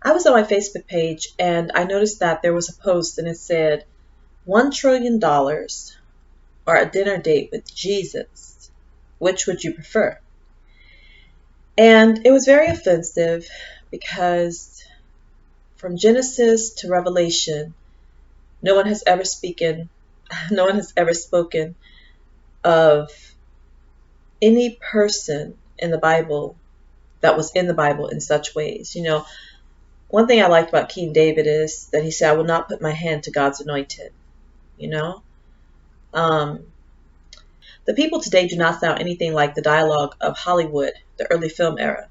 I was on my Facebook page and I noticed that there was a post and it said, $1 trillion or a dinner date with Jesus. Which would you prefer? And it was very offensive because from Genesis to Revelation, no one has ever spoken, no one has ever spoken of any person in the Bible that was in the Bible in such ways. One thing I liked about King David is that he said, I will not put my hand to God's anointed. You know, um, the people today do not sound anything like the dialogue of Hollywood, the early film era.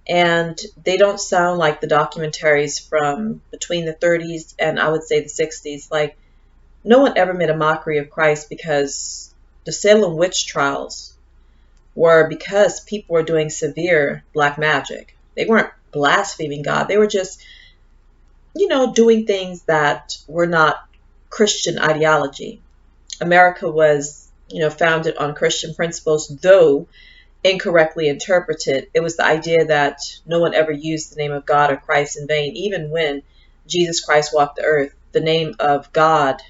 And they don't sound like the documentaries from between the 30s and I would say the 60s. Like, no one ever made a mockery of Christ because the Salem witch trials were because people were doing severe black magic. They weren't blaspheming God. They were just, doing things that were not Christian ideology. America was, founded on Christian principles, though incorrectly interpreted. It was the idea that no one ever used the name of God or Christ in vain. Even when Jesus Christ walked the earth, the name of God,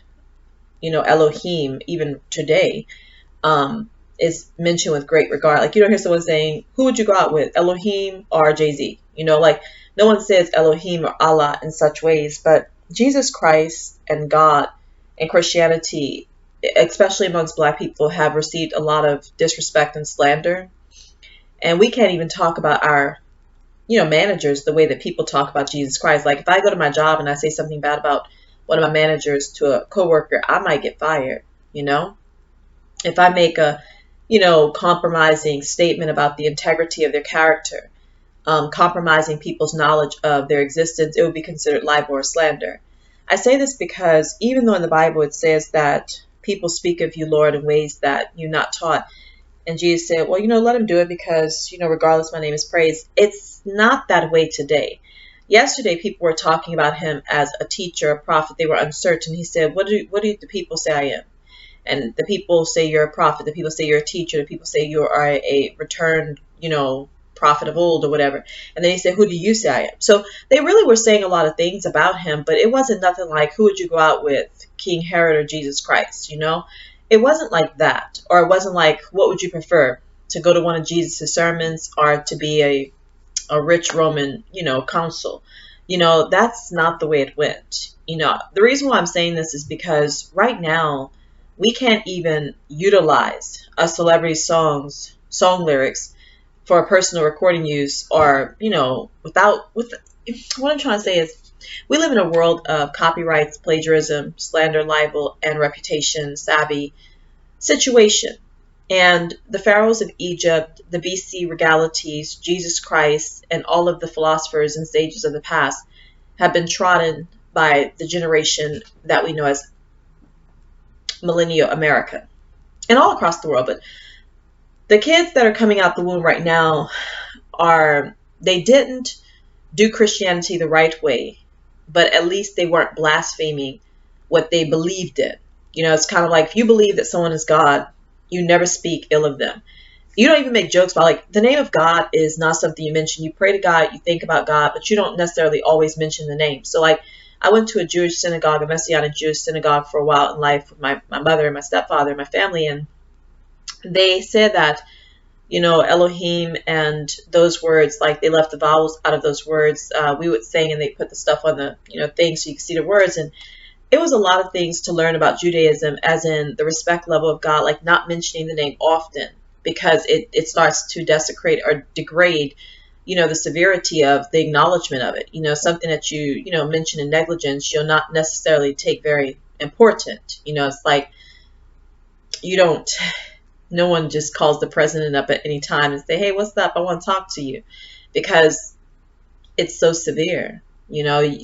Elohim, even today, is mentioned with great regard. Like, you don't hear someone saying, who would you go out with, Elohim or Jay-Z? Like, no one says Elohim or Allah in such ways, but Jesus Christ and God and Christianity, especially amongst black people, have received a lot of disrespect and slander. And we can't even talk about our, managers the way that people talk about Jesus Christ. Like, if I go to my job and I say something bad about one of my managers to a coworker, I might get fired. If I make a, compromising statement about the integrity of their character, compromising people's knowledge of their existence, it would be considered libel or slander. I say this because even though in the Bible it says that people speak of you, Lord, in ways that you're not taught, and Jesus said, well, let him do it because, regardless, my name is praised. It's not that way today. Yesterday, people were talking about him as a teacher, a prophet. They were uncertain. He said, what do the people say I am? And the people say you're a prophet. The people say you're a teacher. The people say you are a returned, prophet of old or whatever. And then he said, who do you say I am? So they really were saying a lot of things about him, but it wasn't nothing like, who would you go out with, King Herod or Jesus Christ? It wasn't like that. Or it wasn't like, what would you prefer, to go to one of Jesus' sermons or to be a rich Roman, consul? That's not the way it went. The reason why I'm saying this is because right now we can't even utilize a celebrity's song lyrics for a personal recording use, or, what I'm trying to say is, we live in a world of copyrights, plagiarism, slander, libel, and reputation savvy situation. And the pharaohs of Egypt, the BC regalities, Jesus Christ, and all of the philosophers and sages of the past have been trodden by the generation that we know as Millennial America, and all across the world. But the kids that are coming out the womb right now they didn't do Christianity the right way, but at least they weren't blaspheming what they believed in. It's kind of like, if you believe that someone is God, you never speak ill of them. You don't even make jokes about, like, the name of God is not something you mention. You pray to God, you think about God, but you don't necessarily always mention the name. So, like, I went to a Jewish synagogue, a Messianic Jewish synagogue, for a while in life with my mother and my stepfather and my family, and they said that, Elohim and those words, like, they left the vowels out of those words. We would sing and they put the stuff on the, thing so you could see the words. And it was a lot of things to learn about Judaism, as in the respect level of God, like not mentioning the name often because it starts to desecrate or degrade, the severity of the acknowledgement of it. Something that you mention in negligence, you'll not necessarily take very important. It's like, no one just calls the president up at any time and say, hey, what's up? I want to talk to you, because it's so severe.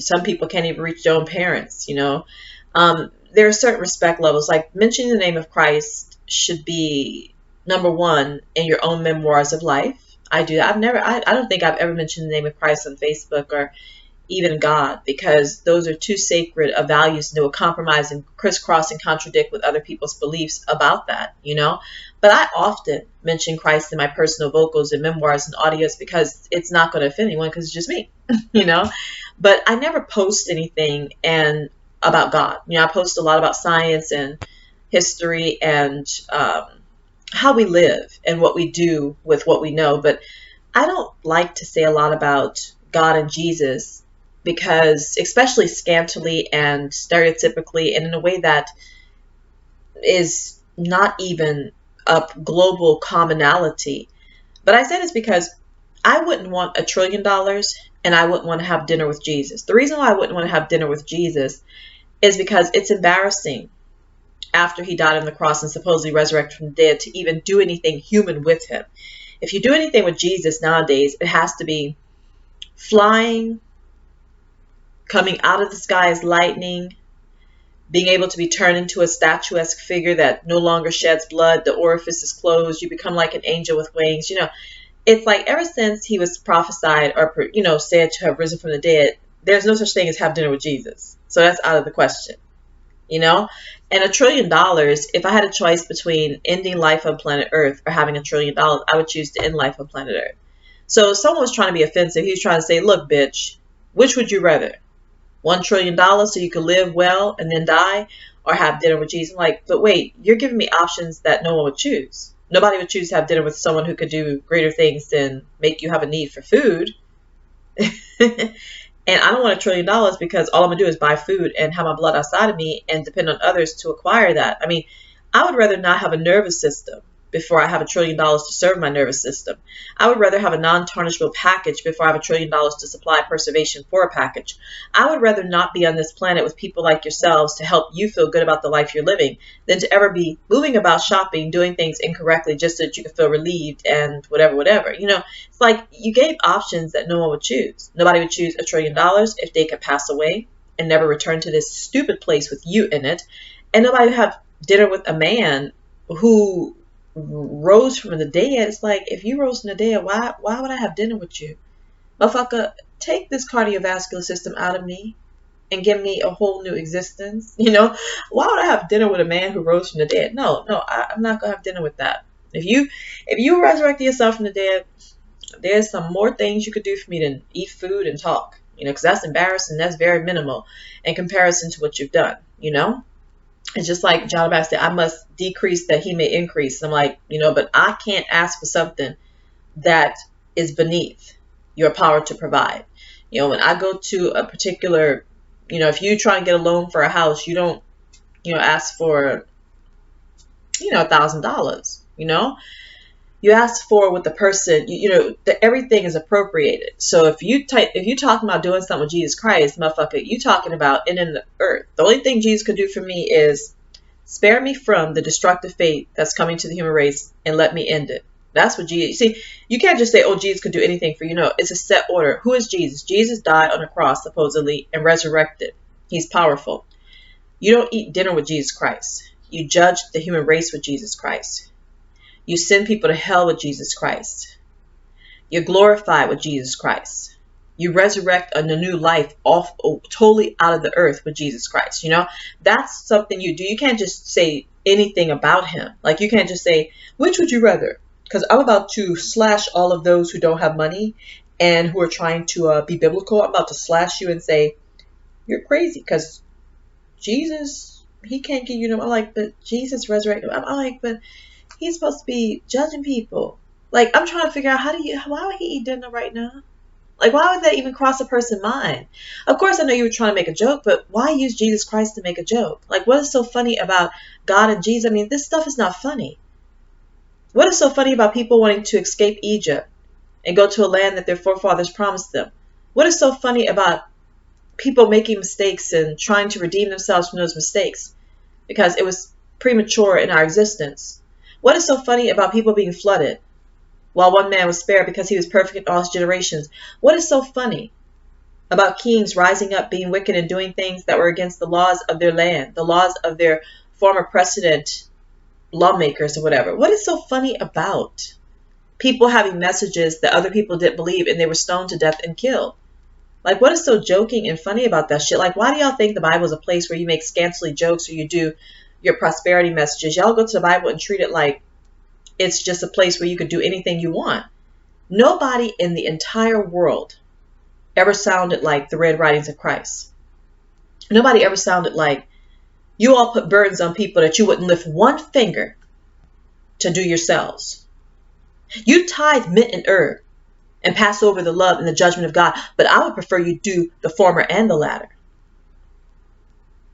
Some people can't even reach their own parents. There are certain respect levels, like mentioning the name of Christ should be number one in your own memoirs of life. I do that. I don't think I've ever mentioned the name of Christ on Facebook or even God, because those are too sacred of values, and they will compromise and crisscross and contradict with other people's beliefs about that. But I often mention Christ in my personal vocals and memoirs and audios because it's not going to offend anyone because it's just me, you know. But I never post anything and about God. I post a lot about science and history and how we live and what we do with what we know. But I don't like to say a lot about God and Jesus because, especially scantily and stereotypically, and in a way that is not even a global commonality. But I say this because I wouldn't want $1 trillion and I wouldn't want to have dinner with Jesus. The reason why I wouldn't want to have dinner with Jesus is because it's embarrassing after he died on the cross and supposedly resurrected from the dead to even do anything human with him. If you do anything with Jesus nowadays, it has to be flying, coming out of the sky as lightning, being able to be turned into a statuesque figure that no longer sheds blood, the orifice is closed, you become like an angel with wings. It's like ever since he was prophesied or, said to have risen from the dead, there's no such thing as have dinner with Jesus. So that's out of the question, And $1 trillion, if I had a choice between ending life on planet Earth or having $1 trillion, I would choose to end life on planet Earth. So if someone was trying to be offensive, he was trying to say, look, bitch, which would you rather? $1 trillion so you could live well and then die, or have dinner with Jesus? I'm like, but wait, you're giving me options that no one would choose. Nobody would choose to have dinner with someone who could do greater things than make you have a need for food. And I don't want $1 trillion because all I'm going to do is buy food and have my blood outside of me and depend on others to acquire that. I mean, I would rather not have a nervous system before I have $1 trillion to serve my nervous system. I would rather have a non-tarnishable package before I have $1 trillion to supply preservation for a package. I would rather not be on this planet with people like yourselves to help you feel good about the life you're living than to ever be moving about shopping, doing things incorrectly just so that you can feel relieved and whatever. It's like you gave options that no one would choose. Nobody would choose $1 trillion if they could pass away and never return to this stupid place with you in it. And nobody would have dinner with a man who rose from the dead. It's like, if you rose from the dead, why would I have dinner with you? Motherfucker, take this cardiovascular system out of me and give me a whole new existence. Why would I have dinner with a man who rose from the dead? No, I'm not gonna have dinner with that. If you resurrect yourself from the dead, there's some more things you could do for me than eat food and talk, because that's embarrassing. That's very minimal in comparison to what you've done. It's just like John the Baptist said, I must decrease that he may increase. I'm like, but I can't ask for something that is beneath your power to provide. When I go to a particular, if you try and get a loan for a house, you don't, ask for, $1,000, you ask for what the person, that everything is appropriated. So if you talking about doing something with Jesus Christ, motherfucker, you talking about ending the earth. The only thing Jesus could do for me is spare me from the destructive fate that's coming to the human race and let me end it. That's what Jesus, see, you can't just say, oh, Jesus could do anything for you. No, it's a set order. Who is Jesus? Jesus died on a cross, supposedly, and resurrected. He's powerful. You don't eat dinner with Jesus Christ. You judge the human race with Jesus Christ. You send people to hell with Jesus Christ. You're glorified with Jesus Christ. You resurrect a new life totally out of the earth with Jesus Christ. That's something you do. You can't just say anything about him. Like, you can't just say, which would you rather? Because I'm about to slash all of those who don't have money and who are trying to be biblical. I'm about to slash you and say, you're crazy because Jesus, he can't give you no. I'm like, but Jesus resurrected. I'm like, but he's supposed to be judging people. Like, I'm trying to figure out why would he eat dinner right now? Like, why would that even cross a person's mind? Of course, I know you were trying to make a joke, but why use Jesus Christ to make a joke? Like, what is so funny about God and Jesus? I mean, this stuff is not funny. What is so funny about people wanting to escape Egypt and go to a land that their forefathers promised them? What is so funny about people making mistakes and trying to redeem themselves from those mistakes? Because it was premature in our existence. What is so funny about people being flooded while one man was spared because he was perfect in all his generations? What is so funny about kings rising up, being wicked and doing things that were against the laws of their land, the laws of their former precedent lawmakers or whatever? What is so funny about people having messages that other people didn't believe and they were stoned to death and killed? Like, what is so joking and funny about that shit? Like, why do y'all think the Bible is a place where you make scantily jokes or you do your prosperity messages? Y'all go to the Bible and treat it like it's just a place where you could do anything you want. Nobody in the entire world ever sounded like the Red Writings of Christ. Nobody ever sounded like you all put burdens on people that you wouldn't lift one finger to do yourselves. You tithe mint and herb and pass over the love and the judgment of God, but I would prefer you do the former and the latter.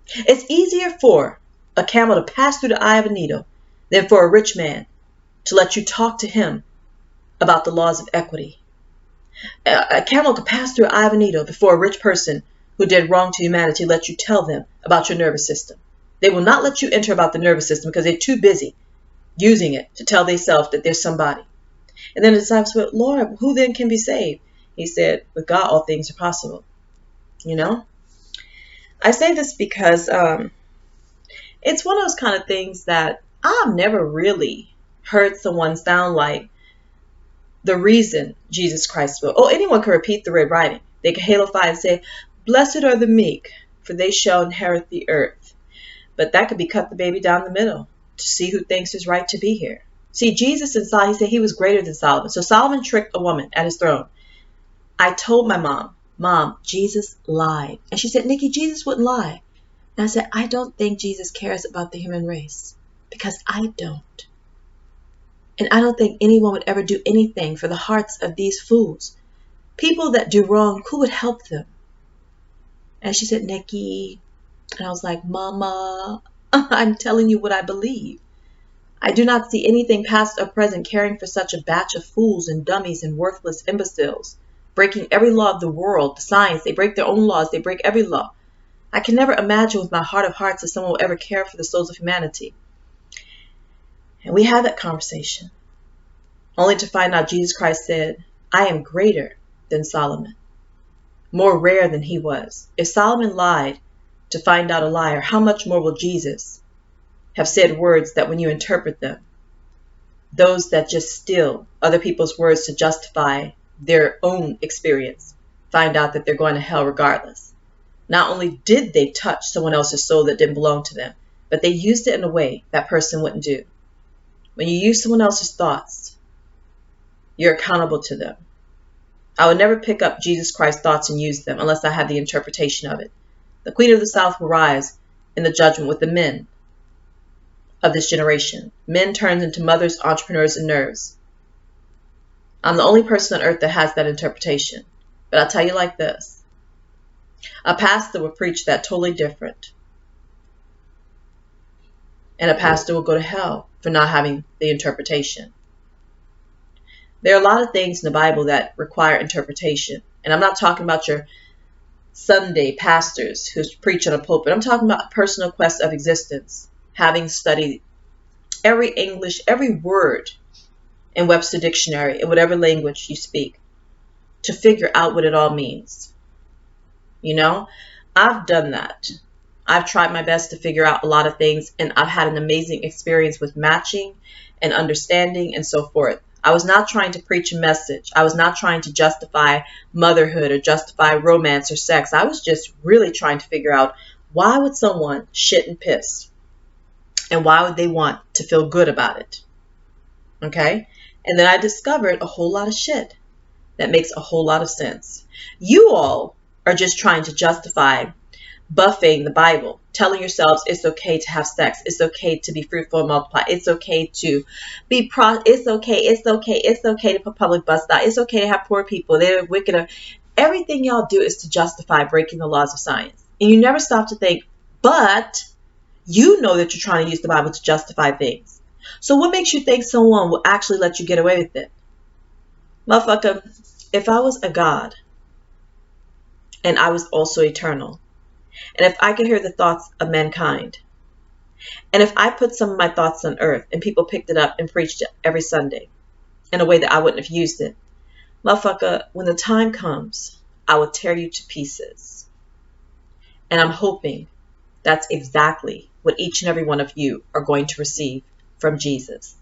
It's easier for a camel to pass through the eye of a needle than for a rich man to let you talk to him about the laws of equity. A camel could pass through the eye of a needle before a rich person who did wrong to humanity let you tell them about your nervous system. They will not let you enter about the nervous system because they're too busy using it to tell themselves that there's somebody. And then the disciples said, Lord, who then can be saved? He said, with God, all things are possible. You know? I say this because it's one of those kind of things that I've never really heard someone sound like the reason Jesus Christ will. Oh, anyone can repeat the red writing. They can halify and say, blessed are the meek, for they shall inherit the earth. But that could be cut the baby down the middle to see who thinks is right to be here. See, Jesus and Solomon, he said he was greater than Solomon. So Solomon tricked a woman at his throne. I told my Mom, Jesus lied. And she said, Nikki, Jesus wouldn't lie. And I said, I don't think Jesus cares about the human race because I don't. And I don't think anyone would ever do anything for the hearts of these fools. People that do wrong, who would help them? And she said, Nikki. And I was like, Mama, I'm telling you what I believe. I do not see anything past or present caring for such a batch of fools and dummies and worthless imbeciles, breaking every law of the world, the science. They break their own laws. They break every law. I can never imagine with my heart of hearts that someone will ever care for the souls of humanity. And we had that conversation, only to find out Jesus Christ said, I am greater than Solomon, more rare than he was. If Solomon lied to find out a liar, how much more will Jesus have said words that when you interpret them, those that just steal other people's words to justify their own experience, find out that they're going to hell regardless. Not only did they touch someone else's soul that didn't belong to them, but they used it in a way that person wouldn't do. When you use someone else's thoughts, you're accountable to them. I would never pick up Jesus Christ's thoughts and use them unless I had the interpretation of it. The Queen of the South will rise in the judgment with the men of this generation. Men turned into mothers, entrepreneurs, and nerds. I'm the only person on earth that has that interpretation. But I'll tell you like this. A pastor will preach that totally different. And a pastor will go to hell for not having the interpretation. There are a lot of things in the Bible that require interpretation. And I'm not talking about your Sunday pastors who preach on a pulpit. I'm talking about a personal quest of existence, having studied every English, every word in Webster Dictionary, in whatever language you speak, to figure out what it all means. You know, I've done that. I've tried my best to figure out a lot of things, and I've had an amazing experience with matching and understanding and so forth. I was not trying to preach a message. I was not trying to justify motherhood or justify romance or sex. I was just really trying to figure out, why would someone shit and piss? And why would they want to feel good about it? Okay? And then I discovered a whole lot of shit that makes a whole lot of sense. You all are just trying to justify buffing the Bible, telling yourselves it's okay to have sex, it's okay to be fruitful and multiply, it's okay to be it's okay to put public bus out, it's okay to have poor people, they're wicked. Everything y'all do is to justify breaking the laws of science. And you never stop to think, but you know that you're trying to use the Bible to justify things. So what makes you think someone will actually let you get away with it? Motherfucker, if I was a God and I was also eternal, and if I could hear the thoughts of mankind, and if I put some of my thoughts on earth and people picked it up and preached it every Sunday in a way that I wouldn't have used it, motherfucker, when the time comes, I will tear you to pieces. And I'm hoping that's exactly what each and every one of you are going to receive from Jesus.